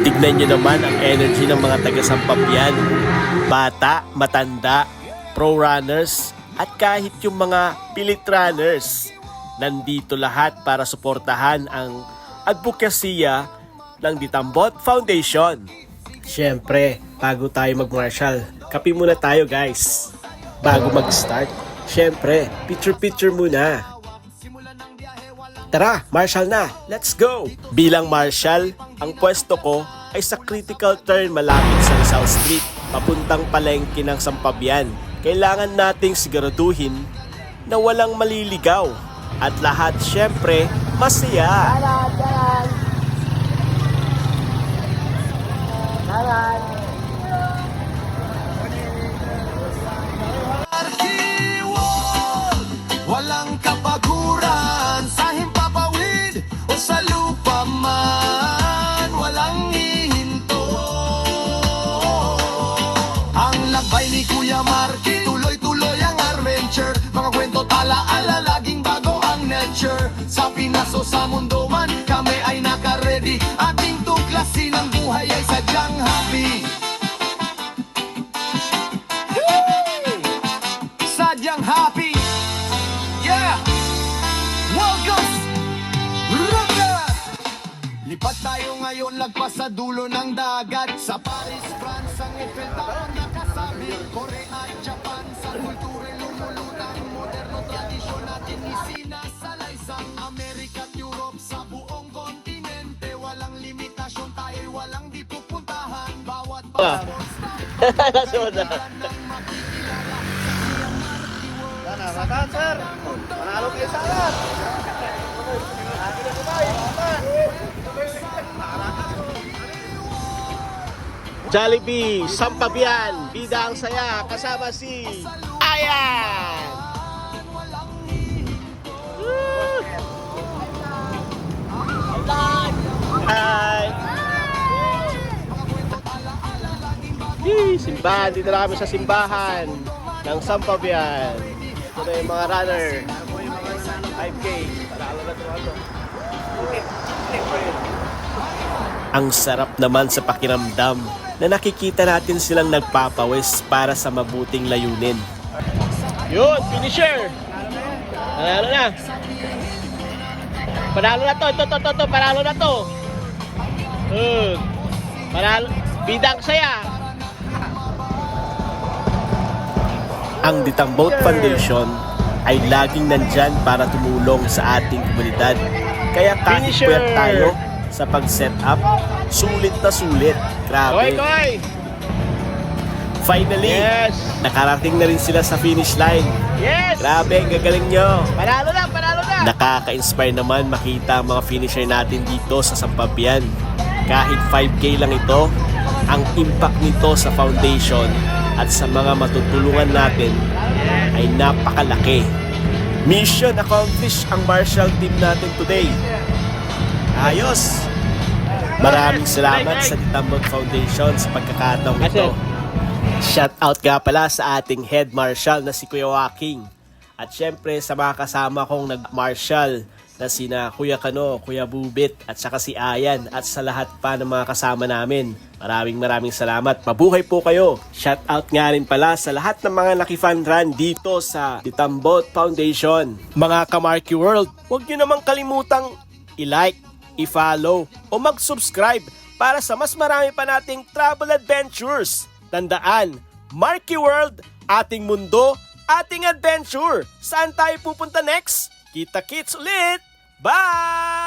Tignan nyo naman ang energy ng mga taga-Sampapian. Bata, matanda, pro runners, at kahit yung mga pilit runners. Nandito lahat para suportahan ang advokasya ng Ditambot Foundation. Siyempre, bago tayo mag-martial, kape muna tayo guys. Bago mag-start, siyempre, picture-picture muna. Tara, martial na! Let's go! Bilang martial, ang pwesto ko ay sa critical turn malapit sa Rizal Street, papuntang palengke ng Sampabian. Kailangan nating siguraduhin na walang maliligaw at lahat syempre masaya. Walang kapaguran sa himpapawid o sa lupa man, walang hihinto. Ang lakbay ni Kuya Marky, tuloy-tuloy ang adventure. Mga kwento tala-ala, laging bago ang nature. Sa Pinas o sa mundo man, kami ay naka-ready. Ating tuklasin ang buhay ay sadyang happy. Sadyang happy. Yeah! Welcome! Rocker! Lipat tayo ngayon, lagpas sa dulo ng dagat. Sa Paris, France, ang Eiffel Tower nakasabi. Korea at Japan, sa kultura lumulutang. Moderno tradisyon natin isinasalaysang. Amerika at Europe, sa buong kontinente. Walang limitasyon, tayo'y walang di pupuntahan. Bawat Matan, sir! Manalo kayo sa alat! Jollibee, Sampabian, bida ang saya, kasama si Ayan! Hi! Simbahan, dito na kami sa simbahan ng Sampabian. Ito na yung mga runner. 5K. Ang sarap naman sa pakiramdam na nakikita natin silang nagpapawis para sa mabuting layunin. Yun, finisher! Panalo na! Panalo na to! Ito, panalo na to! Panalo! Bidang saya! Ang Ditambot Foundation ay laging nandyan para tumulong sa ating komunidad. Kaya kahit puyat tayo sa pag-set up, sulit na sulit. Grabe. Finally, nakarating na rin sila sa finish line. Grabe, ang gagaling nyo. Panalo na! Nakaka-inspire naman makita ang mga finisher natin dito sa Sampabian. Kahit 5K lang ito, ang impact nito sa foundation at sa mga matutulungan natin ay napakalaki. Mission accomplished ang martial team natin today. Ayos! Maraming salamat sa Ditambot Foundation sa pagkakataong ito. Shout out nga pala sa ating head marshal na si Kuya Joaquin. At syempre sa mga kasama kong nag-martial na sina Kuya Kano, Kuya Bubit at saka si Ayan at sa lahat pa ng mga kasama namin. Maraming salamat. Mabuhay po kayo. Shout out nga rin pala sa lahat ng mga nakifan run dito sa Ditambot Foundation. Mga Kamarky World, huwag nyo namang kalimutang i-like, i-follow o mag-subscribe para sa mas marami pa nating travel adventures. Tandaan, Marky World, ating mundo, ating adventure. Saan tayo pupunta next? Kita-kits ulit! Bye!